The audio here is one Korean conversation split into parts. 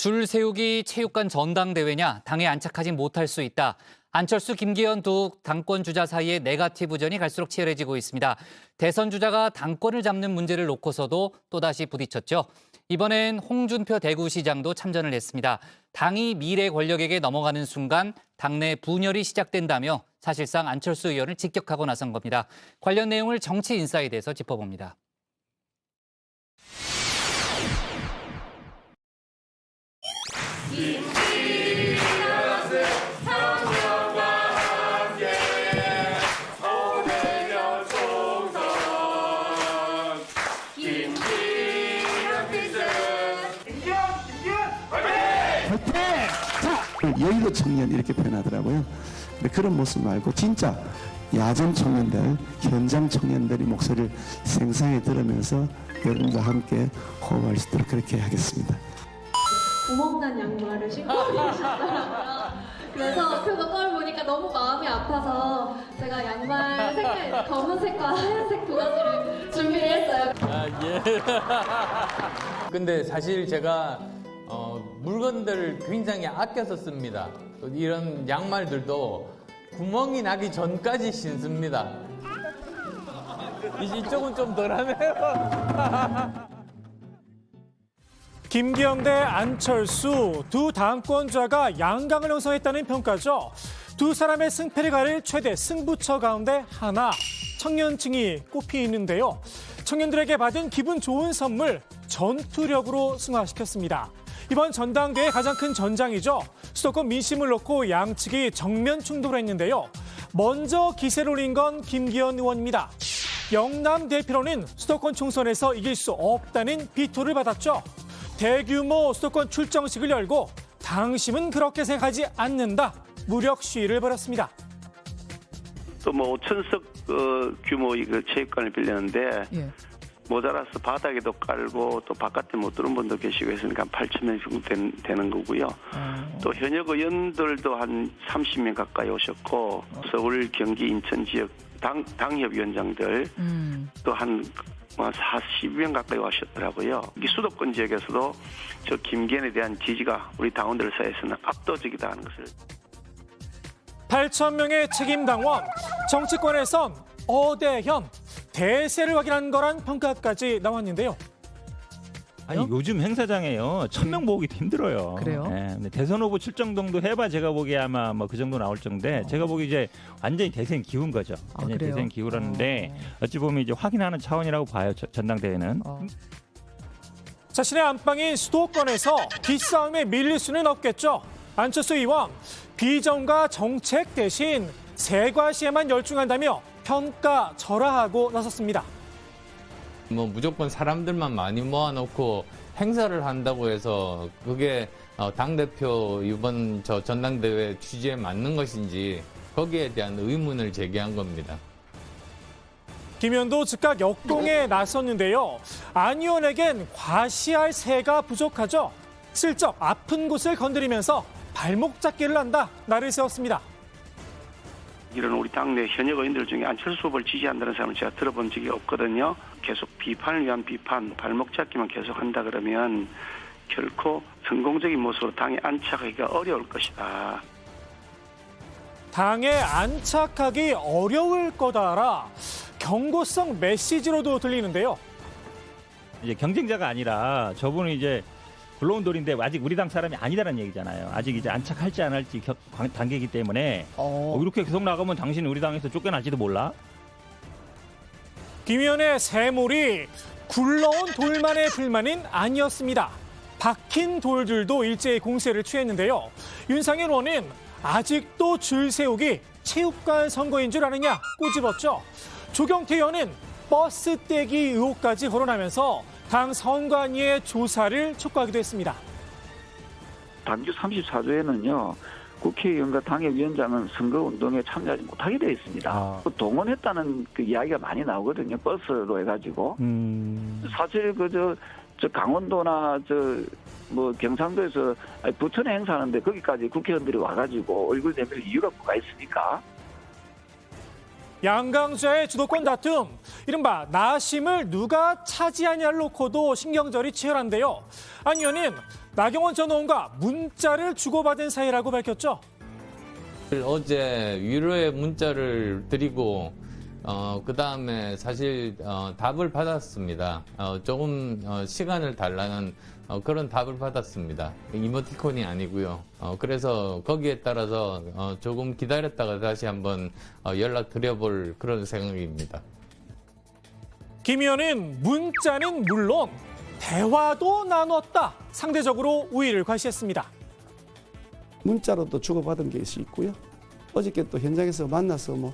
줄 세우기 체육관 전당대회냐 당에 안착하지 못할 수 있다. 안철수, 김기현 두 당권 주자 사이의 네거티브전이 갈수록 치열해지고 있습니다. 대선 주자가 당권을 잡는 문제를 놓고서도 또다시 부딪혔죠. 이번엔 홍준표 대구시장도 참전을 했습니다. 당이 미래 권력에게 넘어가는 순간 당내 분열이 시작된다며 사실상 안철수 의원을 직격하고 나선 겁니다. 관련 내용을 정치인사이드에서 짚어봅니다. 여의도 청년 이렇게 표현하더라고요. 근데 그런 모습 말고 진짜 야전 청년들, 현장 청년들이 목소리를 생생히 들으면서 여러분과 함께 호흡할 수 있도록 그렇게 하겠습니다. 구멍난 양말을 신고 계시더라고요. 그래서 그 걸 보니까 너무 마음이 아파서 제가 양말 색깔 검은색과 하얀색 두 가지를 준비를 했어요. 근데 사실 제가 물건들을 굉장히 아껴서 씁니다. 이런 양말들도 구멍이 나기 전까지 신습니다. 이쪽은 좀 덜하네요. 김기현 대 안철수 두 당권자가 양강을 형성했다는 평가죠. 두 사람의 승패를 가릴 최대 승부처 가운데 하나, 청년층이 꼽히는데요. 청년들에게 받은 기분 좋은 선물, 전투력으로 승화시켰습니다. 이번 전당대회 가장 큰 전장이죠. 수도권 민심을 놓고 양측이 정면 충돌을 했는데요. 먼저 기세를 올린 건 김기현 의원입니다. 영남 대표로는 수도권 총선에서 이길 수 없다는 비토를 받았죠. 대규모 수도권 출정식을 열고 당심은 그렇게 생각하지 않는다. 무력 시위를 벌였습니다. 또 뭐 5천석 규모의 그 체육관을 빌렸는데 모자라서 바닥에도 깔고 또 바깥에 못 들어온 분도 계시고 했으니까 8천 명 정도 되는 거고요. 또 현역 의원들도 한 30명 가까이 오셨고 서울, 경기, 인천 지역 당협위원장들 또 한 40명 가까이 오셨더라고요. 이 수도권 지역에서도 저 김기현에 대한 지지가 우리 당원들 사이에서는 압도적이다 하는 것을. 8천 명의 책임당원, 정치권에선 어대현, 대세를 확인한 거란 평가까지 나왔는데요. 아니 요즘 행사장에요 1,000명 모으기도 힘들어요. 그래요? 네, 근데 대선 후보 출정 정도 해봐 제가 보기에 아마 뭐 그 정도 나올 정도인데 제가 보기 이제 완전히 대세는 기운 거죠. 완전히 그래요? 대세는 기우라는데 어찌 보면 이제 확인하는 차원이라고 봐요. 전당대회는. 자신의 안방인 수도권에서 기싸움에 밀릴 수는 없겠죠. 안철수 의원, 비전과 정책 대신 세과시에만 열중한다며 평가절하하고 나섰습니다. 뭐 무조건 사람들만 많이 모아놓고 행사를 한다고 해서 그게 당대표 이번 전당대회 취지에 맞는 것인지 거기에 대한 의문을 제기한 겁니다. 김 의원도 즉각 역동에 나섰는데요. 안 의원에겐 과시할 새가 부족하죠. 슬쩍 아픈 곳을 건드리면서 발목 잡기를 한다. 날을 세웠습니다. 이런 우리 당내 현역 의원들 중에 안철수 후보를 지지한다는 사람을 제가 들어본 적이 없거든요. 계속 비판을 위한 비판, 발목 잡기만 계속한다 그러면 결코 성공적인 모습으로 당에 안착하기가 어려울 것이다. 당에 안착하기 어려울 거다라 경고성 메시지로도 들리는데요. 이제 경쟁자가 아니라 저분은 이제 굴러온 돌인데 아직 우리 당 사람이 아니다라는 얘기잖아요. 아직 이제 안착할지 안 할지 단계이기 때문에 이렇게 계속 나가면 당신은 우리 당에서 쫓겨날지도 몰라. 김 의원의 새물이 굴러온 돌만의 불만은 아니었습니다. 박힌 돌들도 일제히 공세를 취했는데요. 윤상현 의원은 아직도 줄 세우기 체육관 선거인 줄 아느냐 꼬집었죠. 조경태 의원은 버스 떼기 의혹까지 거론하면서 당 선관위의 조사를 촉구하기도 했습니다. 당규 34조에는요. 국회의원과 당협위원장은 선거운동에 참여하지 못하게 되어 있습니다. 동원했다는 그 이야기가 많이 나오거든요. 버스로 해가지고. 사실 저 강원도나 뭐 경상도에서 부천에 행사하는데 거기까지 국회의원들이 와가지고 얼굴 내밀 이유가 뭐가 있습니까? 양강주자의 주도권 다툼, 이른바 나심을 누가 차지하냐를 놓고도 신경절이 치열한데요. 안 의원은 나경원 전 의원과 문자를 주고받은 사이라고 밝혔죠. 어제 위로의 문자를 드리고 그다음에 사실 답을 받았습니다. 조금 시간을 달라는 그런 답을 받았습니다. 이모티콘이 아니고요. 그래서 거기에 따라서 조금 기다렸다가 다시 한번 연락드려볼 그런 생각입니다. 김 의원은 문자는 물론 대화도 나눴다. 상대적으로 우위를 과시했습니다. 문자로도 주고받은 게 있고요. 어저께 또 현장에서 만나서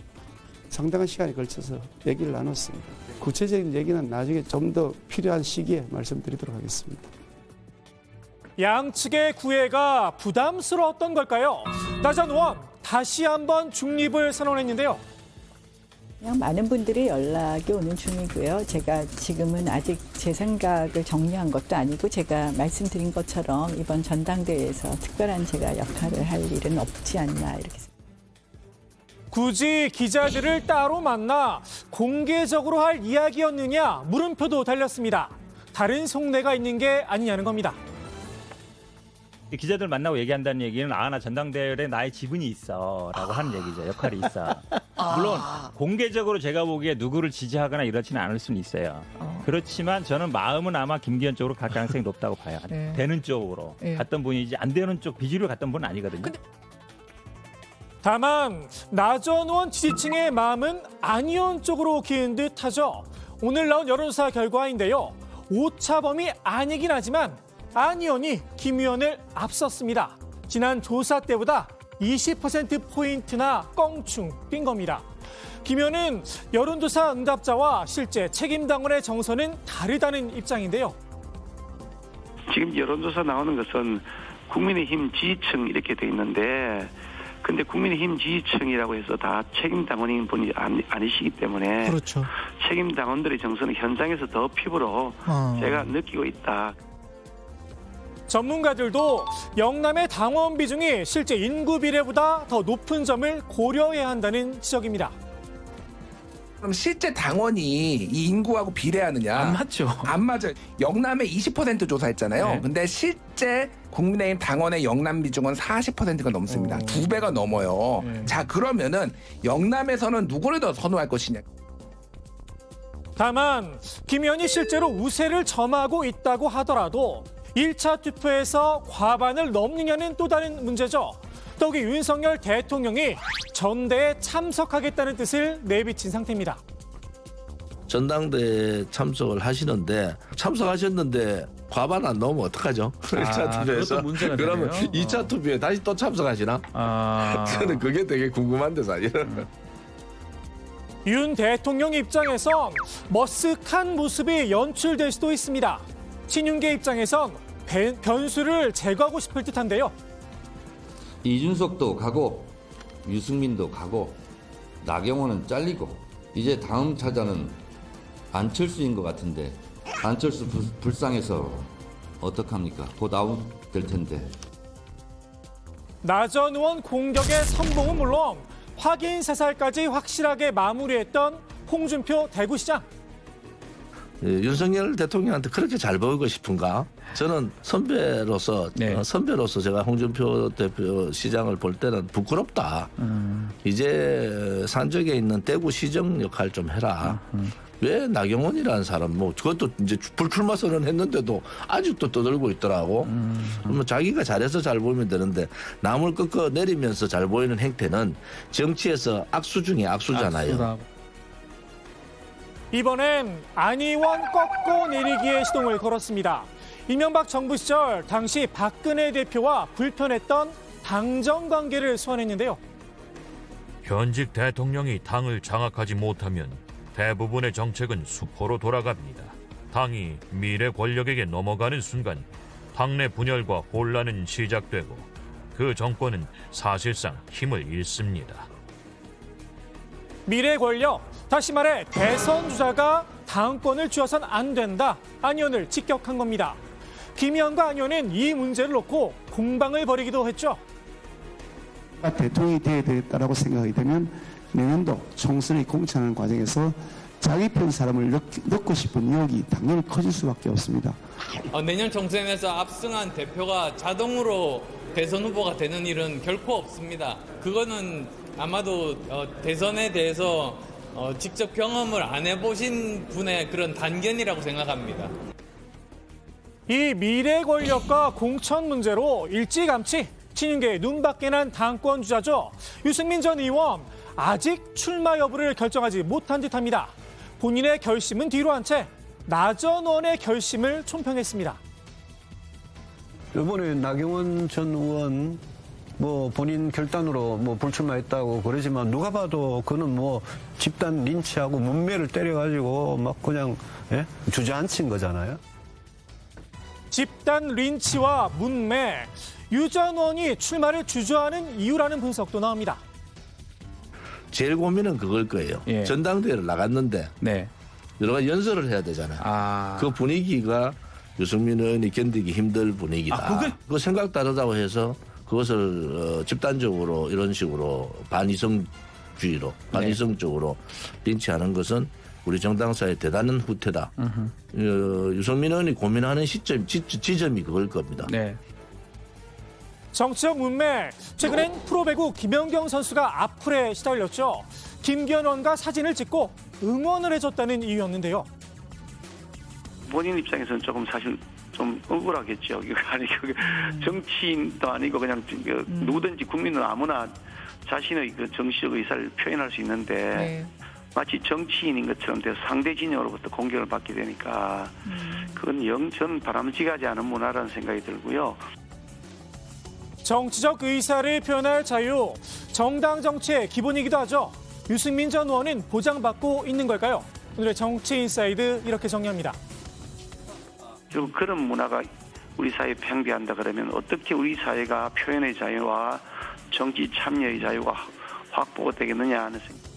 상당한 시간에 걸쳐서 얘기를 나눴습니다. 구체적인 얘기는 나중에 좀 더 필요한 시기에 말씀드리도록 하겠습니다. 양측의 구애가 부담스러웠던 걸까요? 나 전 의원 다시 한번 중립을 선언했는데요. 그냥 많은 분들이 연락이 오는 중이고요. 제가 지금은 아직 제 생각을 정리한 것도 아니고 제가 말씀드린 것처럼 이번 전당대회에서 특별한 제가 역할을 할 일은 없지 않나 이렇게 생각합니다. 굳이 기자들을 따로 만나 공개적으로 할 이야기였느냐 물음표도 달렸습니다. 다른 속내가 있는 게 아니냐는 겁니다. 기자들 만나고 얘기한다는 얘기는 나 전당대회에 나의 지분이 있어라고 하는 얘기죠. 역할이 있어. 물론 공개적으로 제가 보기에 누구를 지지하거나 이렇지는 않을 수는 있어요. 그렇지만 저는 마음은 아마 김기현 쪽으로 갈 가능성이 높다고 봐요. 되는 쪽으로 갔던 분이지 안 되는 쪽 비주류 갔던 분은 아니거든요. 다만 나 전 의원 지지층의 마음은 안 의원 쪽으로 기운 듯하죠. 오늘 나온 여론조사 결과인데요. 오차범위 아니긴 하지만 안 의원이 김 의원을 앞섰습니다. 지난 조사 때보다 20%포인트나 껑충 뛴 겁니다. 김 의원은 여론조사 응답자와 실제 책임당원의 정서는 다르다는 입장인데요. 지금 여론조사 나오는 것은 국민의힘 지지층 이렇게 돼 있는데 근데 국민의힘 지지층이라고 해서 다 책임당원인 분이 아니시기 때문에 그렇죠. 책임당원들의 정서는 현장에서 더 피부로 제가 느끼고 있다. 전문가들도 영남의 당원 비중이 실제 인구 비례보다 더 높은 점을 고려해야 한다는 지적입니다. 그럼 실제 당원이 이 인구하고 비례하느냐? 안 맞죠. 안 맞아요. 영남에 20% 조사했잖아요. 네. 근데 실제 국민의힘 당원의 영남 비중은 40%가 넘습니다. 2배가 넘어요. 자, 그러면은 영남에서는 누구를 더 선호할 것이냐? 다만 김 의원이 실제로 우세를 점하고 있다고 하더라도 1차 투표에서 과반을 넘느냐는 또 다른 문제죠. 더욱이 윤석열 대통령이 전대에 참석하겠다는 뜻을 내비친 상태입니다. 전당대회 참석을 하시는데 참석하셨는데 과반 안 넘으면 어떡하죠? 1차 투표에서. 그것도 문제가 그러면 되네요. 2차 투표에 다시 또 참석하시나? 저는 그게 되게 궁금한데 사실. 윤 대통령 입장에선 머쓱한 모습이 연출될 수도 있습니다. 친윤계 입장에선 변수를 제거하고 싶을 듯한데요. 이준석도 가고 유승민도 가고 나경원은 잘리고 이제 다음 타자는 안철수인 것 같은데 안철수 불쌍해서 어떡합니까? 곧 아웃될 텐데. 나 전 의원 공격의 선봉은 물론 확인 사살까지 확실하게 마무리했던 홍준표 대구시장. 윤석열 대통령한테 그렇게 잘 보이고 싶은가? 저는 선배로서 제가 홍준표 대표 시장을 볼 때는 부끄럽다. 이제 산적에 있는 대구시정 역할 좀 해라. 왜 나경원이라는 사람 그것도 이제 불출마 선언했는데도 아직도 떠들고 있더라고. 그러면 자기가 잘해서 잘 보이면 되는데 남을 꺾어 내리면서 잘 보이는 행태는 정치에서 악수 중에 악수잖아요. 이번엔 안 의원 꺾고 내리기에 시동을 걸었습니다. 이명박 정부 시절 당시 박근혜 대표와 불편했던 당정 관계를 소환했는데요. 현직 대통령이 당을 장악하지 못하면 대부분의 정책은 수포로 돌아갑니다. 당이 미래 권력에게 넘어가는 순간 당내 분열과 혼란은 시작되고 그 정권은 사실상 힘을 잃습니다. 미래 권력, 다시 말해 대선 주자가 당권을 쥐어선 안 된다. 안 의원을 직격한 겁니다. 김 의원과 안 의원은 이 문제를 놓고 공방을 벌이기도 했죠. 대통령이 되어야 되겠다라고 생각이 되면 내년도 총선에 공천하는 과정에서 자기 편 사람을 넣고 싶은 의욕이 당연히 커질 수밖에 없습니다. 내년 총선에서 압승한 대표가 자동으로 대선 후보가 되는 일은 결코 없습니다. 그거는 아마도 대선에 대해서 직접 경험을 안 해보신 분의 그런 단견이라고 생각합니다. 이 미래 권력과 공천 문제로 일찌감치 친윤계에 눈밖에 난 당권 주자죠. 유승민 전 의원 아직 출마 여부를 결정하지 못한 듯합니다. 본인의 결심은 뒤로 한 채 나 전 의원의 결심을 총평했습니다. 이번에 나경원 전 의원 본인 결단으로 불출마했다고 그러지만 누가 봐도 그는 집단 린치하고 문매를 때려가지고 막 그냥 주저앉힌 거잖아요. 집단 린치와 문매, 유 전 의원이 출마를 주저하는 이유라는 분석도 나옵니다. 제일 고민은 그걸 거예요. 전당대회를 나갔는데 여러 가지 연설을 해야 되잖아요. 그 분위기가 유승민 의원이 견디기 힘들 분위기다. 그 생각 다르다고 해서 그것을 집단적으로 이런 식으로 반이성주의로, 반이성적으로 린치하는 것은 우리 정당사의 대단한 후퇴다. 유승민 의원이 고민하는 지점이 그걸 겁니다. 정치적 문매, 최근엔 프로배구 김연경 선수가 악플에 시달렸죠. 김기현 의원과 사진을 찍고 응원을 해줬다는 이유였는데요. 본인 입장에서는 조금 사실 좀 억울하겠죠. 아니 정치인도 아니고 그냥 누구든지 국민은 아무나 자신의 그 정치적 의사를 표현할 수 있는데 마치 정치인인 것처럼 돼서 상대 진영으로부터 공격을 받게 되니까 그건 영전 바람직하지 않은 문화라는 생각이 들고요. 정치적 의사를 표현할 자유, 정당 정치의 기본이기도 하죠. 유승민 전 의원은 보장받고 있는 걸까요? 오늘의 정치인사이드 이렇게 정리합니다. 그런 문화가 우리 사회에 팽배한다 그러면 어떻게 우리 사회가 표현의 자유와 정치 참여의 자유가 확보가 되겠느냐 하는 생각.